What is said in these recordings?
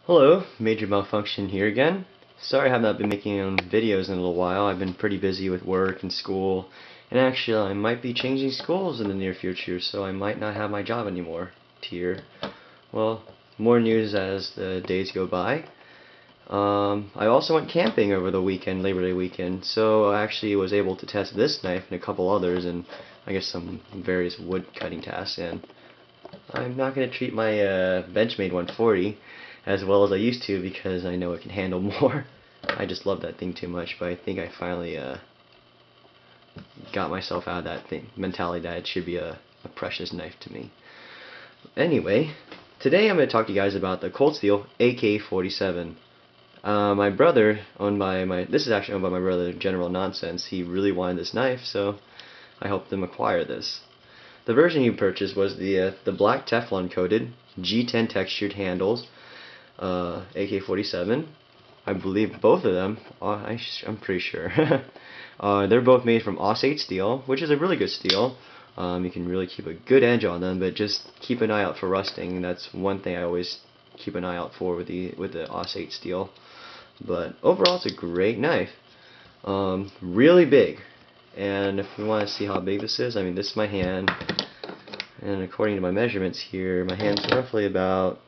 Hello, MajorMalphunction here again. Sorry I have not been making videos in a little while. I've been pretty busy with work and school, and actually I might be changing schools in the near future, so I might not have my job anymore here. Well, more news as the days go by. I also went camping over the weekend, Labor Day weekend, so I actually was able to test this knife and a couple others, and I guess some various wood cutting tasks, and I'm not going to treat my Benchmade 140 as well as I used to because I know it can handle more. I just love that thing too much, but I think I finally got myself out of that mentality that it should be a precious knife to me. Anyway, today I'm going to talk to you guys about the cold steel AK-47. My brother, this is actually owned by my brother, General Nonsense. He really wanted this knife, so I helped him acquire this. The version he purchased was the black Teflon coated G10 textured handles, AK-47. I believe both of them. I'm pretty sure. They're both made from Aus-8 steel, which is a really good steel. You can really keep a good edge on them, but just keep an eye out for rusting. That's one thing I always keep an eye out for with the Aus-8 steel. But overall, it's a great knife. Really big. And if we want to see how big this is, I mean, this is my hand, and according to my measurements here, my hand's roughly about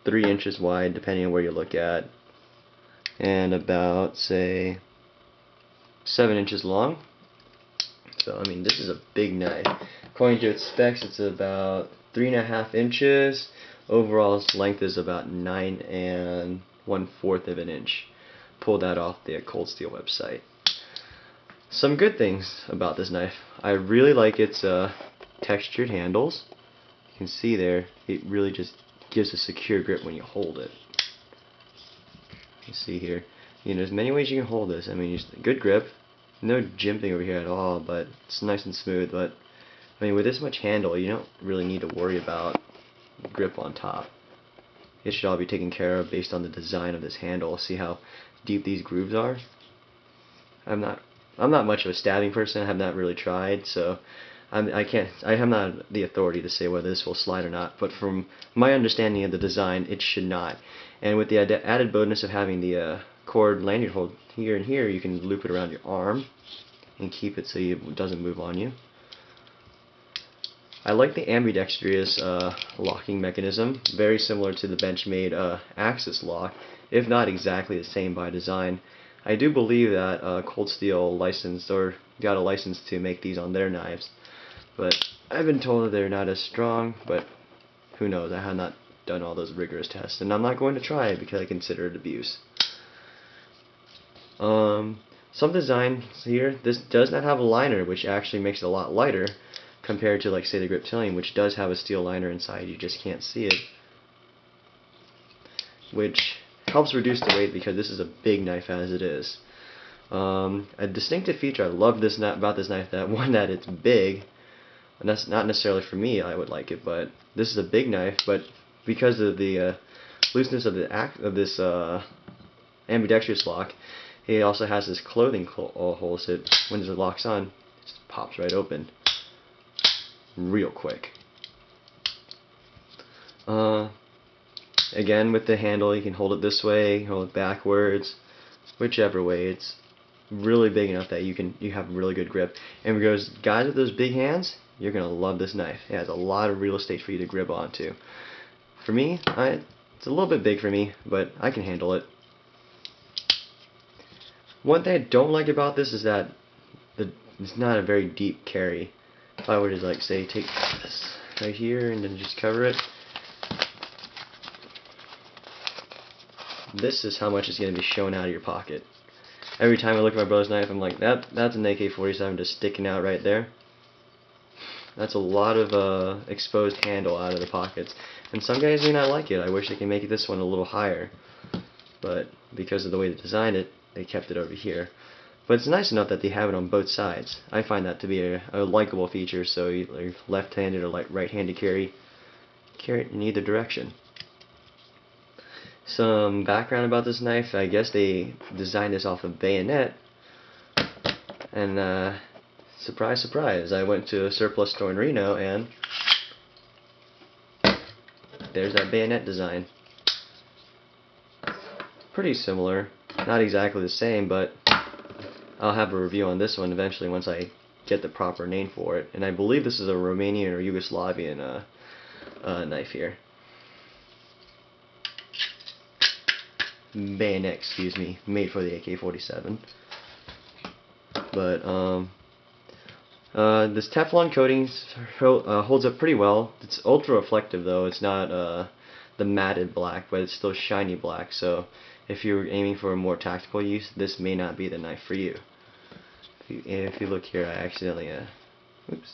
3 inches wide, depending on where you look at, and about, say, 7 inches long. So, I mean, this is a big knife. According to its specs, it's about 3.5 inches. Overall, its length is about 9 1/4 of an inch. Pulled that off the Cold Steel website. Some good things about this knife. I really like its textured handles. You can see there, it really just gives a secure grip when you hold it. You see here, there's many ways you can hold this. I mean, just good grip, no jimping over here at all, but it's nice and smooth. But I mean, with this much handle, you don't really need to worry about grip on top. It should all be taken care of based on the design of this handle. See how deep these grooves are? I'm not much of a stabbing person. I have not really tried, so I have not the authority to say whether this will slide or not. But from my understanding of the design, it should not. And with the added bonus of having the cord lanyard hold here and here, you can loop it around your arm and keep it so it doesn't move on you. I like the ambidextrous locking mechanism, very similar to the Benchmade Axis lock, if not exactly the same by design. I do believe that Cold Steel licensed or got a license to make these on their knives, but I've been told that they're not as strong, but who knows, I have not done all those rigorous tests, and I'm not going to try it because I consider it abuse. Some designs here, this does not have a liner, which actually makes it a lot lighter compared to, like, say, the Griptilian, which does have a steel liner inside. You just can't see it, which helps reduce the weight because this is a big knife as it is. A distinctive feature I love about this knife, that it's big, and that's not necessarily for me. I would like it, but this is a big knife. But because of the looseness of this ambidextrous lock, it also has this clothing hole, so when it locks on, it just pops right open real quick. Again, with the handle, you can hold it this way, hold it backwards, whichever way. It's really big enough that you have really good grip. And because guys with those big hands, you're gonna love this knife. It has a lot of real estate for you to grip onto. For me, it's a little bit big for me, but I can handle it. One thing I don't like about this is that it's not a very deep carry. If I were to, like, say, take this right here and then just cover it, this is how much is going to be shown out of your pocket. Every time I look at my brother's knife, I'm like, that's an AK-47 just sticking out right there. That's a lot of exposed handle out of the pockets. And some guys may not like it. I wish they could make this one a little higher. But because of the way they designed it, they kept it over here. But it's nice enough that they have it on both sides. I find that to be a likable feature, so you're left-handed or right-handed carry it in either direction. Some background about this knife: I guess they designed this off of bayonet, and surprise, surprise, I went to a surplus store in Reno, and there's that bayonet design. pretty similar. Not exactly the same, but I'll have a review on this one eventually once I get the proper name for it. And I believe this is a Romanian or Yugoslavian knife here. Bayonet, excuse me, made for the AK-47. But this Teflon coating holds up pretty well. It's ultra reflective though. It's not the matted black, but it's still shiny black. So if you're aiming for a more tactical use, this may not be the knife for you. If you look here, I accidentally, oops,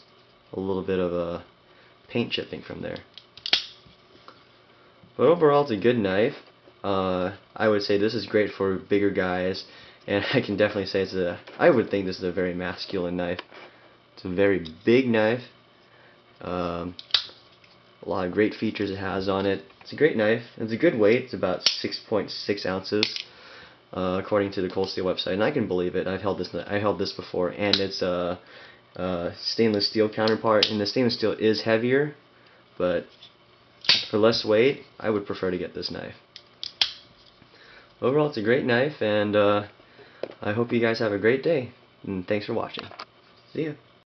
a little bit of paint chipping from there. But overall, it's a good knife. I would say this is great for bigger guys, and I can definitely say I would think this is a very masculine knife. It's a very big knife. A lot of great features it has on it. It's a great knife. It's a good weight. It's about 6.6 ounces, according to the Cold Steel website, and I can believe it. I held this before, and it's a stainless steel counterpart, and the stainless steel is heavier, but for less weight, I would prefer to get this knife. Overall, it's a great knife, and I hope you guys have a great day, and thanks for watching. See ya.